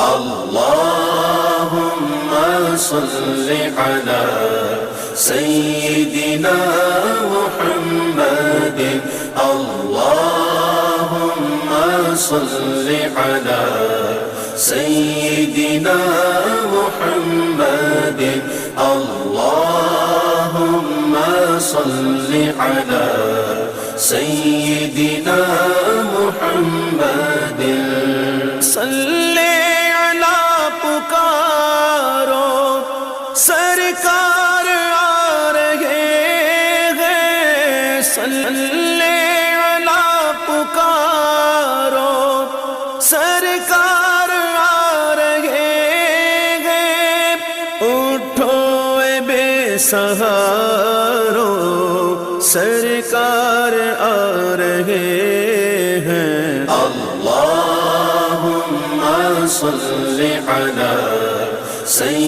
اللهم صل على سيدنا محمد اللهم صل على سيدنا محمد اللهم صل على سيدنا محمد صلی علی پکارو سرکار آ رہے ہیں صلی علی پکارو سرکار آ رہے ہیں اٹھو اے بے سہارو سرکار آ رہے ہیں اللهم صل على سيدنا